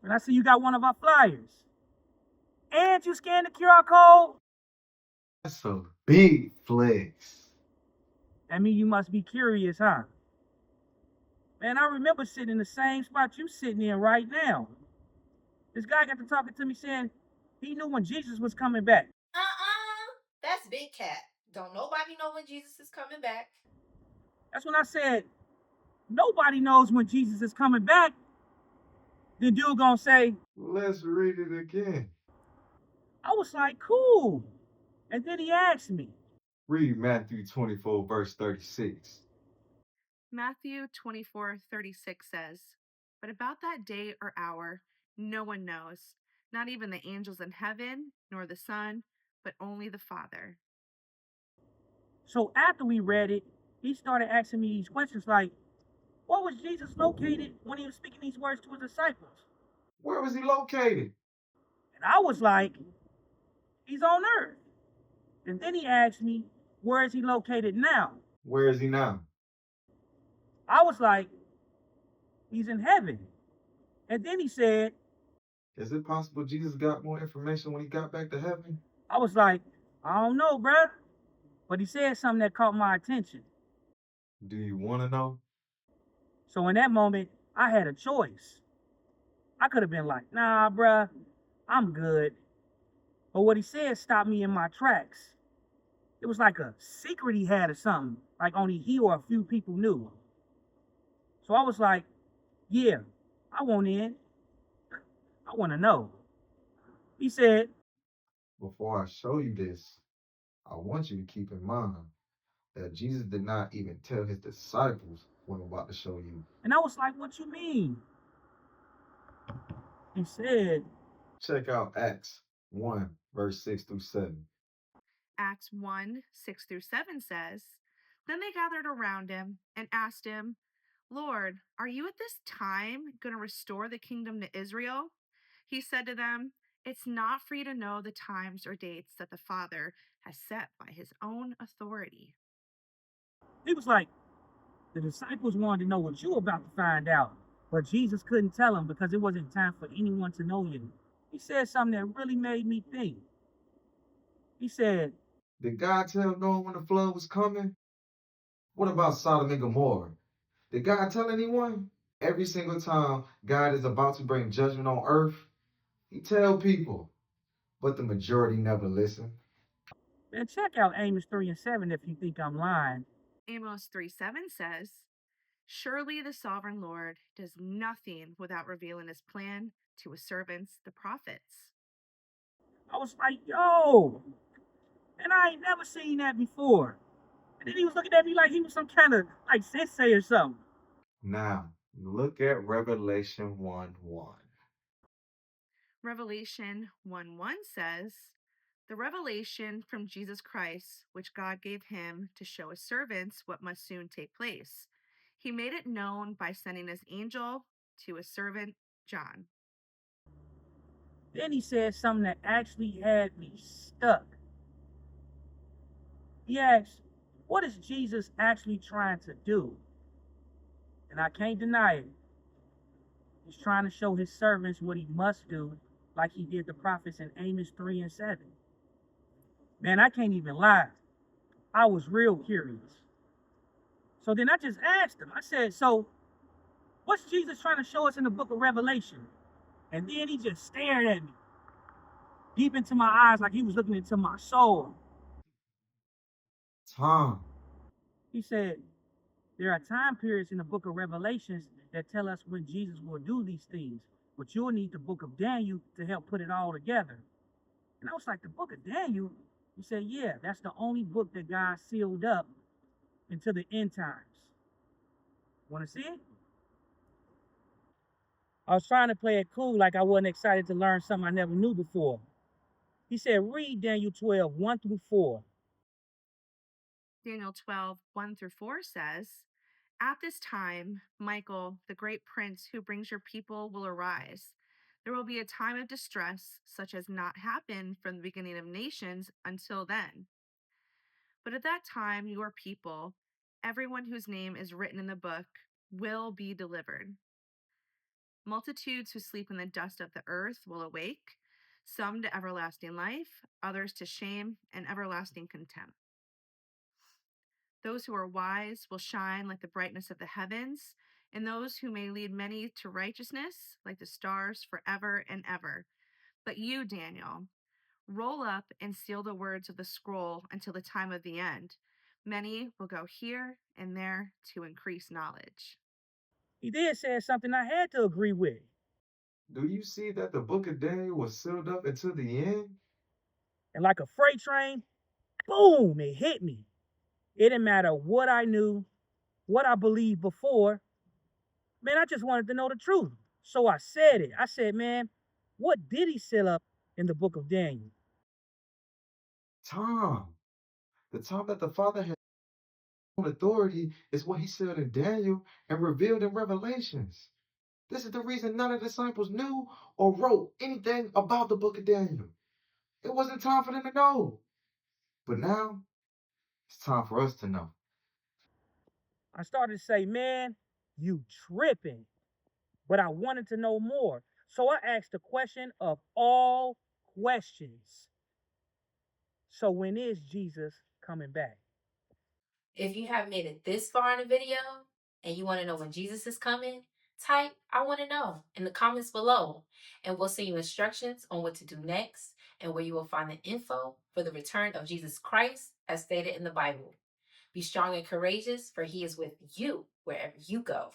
And I see you got one of our flyers. And you scanned the QR code? That's a big flex. That means you must be curious, huh? Man, I remember sitting in the same spot you sitting in right now. This guy got to talking to me saying he knew when Jesus was coming back. That's big cat. Don't nobody know when Jesus is coming back. That's when I said, nobody knows when Jesus is coming back. The dude gonna say, Let's read it again. I was like, cool. And then he asked me, Read Matthew 24, verse 36. Matthew 24:36 says, "But about that day or hour, no one knows, not even the angels in heaven, nor the Son, but only the Father." so after we read it, he started asking me these questions like, what was Jesus located when he was speaking these words to his disciples? Where was he located? And I was like, he's on earth. And then he asked me, where is he located now? Where is he now? I was like, he's in heaven. And then he said, Is it possible Jesus got more information when he got back to heaven? I was like, I don't know, bruh. But he said something that caught my attention. Do you want to know? So in that moment, I had a choice. I could have been like, nah, bruh, I'm good. But what he said stopped me in my tracks. It was like a secret he had or something, like only he or a few people knew. So I was like, yeah, I want in. I want to know. He said, Before I show you this, I want you to keep in mind that Jesus did not even tell his disciples what I'm about to show you. and I was like, what you mean? He said, Check out Acts 1, verse 6 through 7. Acts 1:6-7 says, "Then they gathered around him and asked him, 'Lord, are you at this time going to restore the kingdom to Israel?' He said to them, 'It's not for you to know the times or dates that the Father has set by his own authority.'" he was like, the disciples wanted to know what you were about to find out. But Jesus couldn't tell them because it wasn't time for anyone to know you. He said something that really made me think. He said, Did God tell Noah when the flood was coming? What about Sodom and Gomorrah? Did God tell anyone? Every single time God is about to bring judgment on earth, he tell people, but the majority never listen. man, check out Amos 3 and 7 if you think I'm lying. Amos 3:7 says, "Surely the sovereign Lord does nothing without revealing his plan to his servants, the prophets." I was like, yo, and I ain't never seen that before. And then he was looking at me like he was some kind of like sensei or something. Now, look at Revelation 1 1. Revelation 1:1 says, "The revelation from Jesus Christ, which God gave him to show his servants what must soon take place. He made it known by sending his angel to his servant John." Then he said something that actually had me stuck. He asked, what is Jesus actually trying to do? And I can't deny it. He's trying to show his servants what he must do, like he did the prophets in Amos 3 and 7. Man, I can't even lie. I was real curious. So then I just asked him, I said, so what's Jesus trying to show us in the book of Revelation? And then he just stared at me, deep into my eyes, like he was looking into my soul. Tom, He said, there are time periods in the book of Revelations that tell us when Jesus will do these things, but you'll need the book of Daniel to help put it all together. And I was like, the book of Daniel? He said, yeah, that's the only book that God sealed up until the end times. Want to see it? I was trying to play it cool like I wasn't excited to learn something I never knew before. He said, read Daniel 12, 1 through 4. Daniel 12:1-4 says, "At this time, Michael, the great prince who brings your people, will arise. There will be a time of distress such as not happened from the beginning of nations until then. But at that time, your people, everyone whose name is written in the book, will be delivered." Multitudes who sleep in the dust of the earth will awake, some to everlasting life, others to shame and everlasting contempt. Those who are wise will shine like the brightness of the heavens, and those who may lead many to righteousness like the stars forever and ever. But you, Daniel, roll up and seal the words of the scroll until the time of the end. Many will go here and there to increase knowledge. He did say something I had to agree with. Do you see that the book of Daniel was sealed up until the end? And like a freight train, boom, it hit me. It didn't matter what I knew, what I believed before. Man, I just wanted to know the truth. So I said it. I said, man, what did he seal up in the book of Daniel? Time. The time that the Father had authority is what he said in Daniel and revealed in Revelations. This is the reason none of the disciples knew or wrote anything about the book of Daniel. It wasn't time for them to know. But now, it's time for us to know. I started to say, man, you tripping. But I wanted to know more. So I asked the question of all questions. So when is Jesus coming back? If you have made it this far in the video and you want to know when Jesus is coming, type I want to know in the comments below, and we'll send you instructions on what to do next and where you will find the info for the return of Jesus Christ as stated in the Bible. Be strong and courageous, for he is with you wherever you go.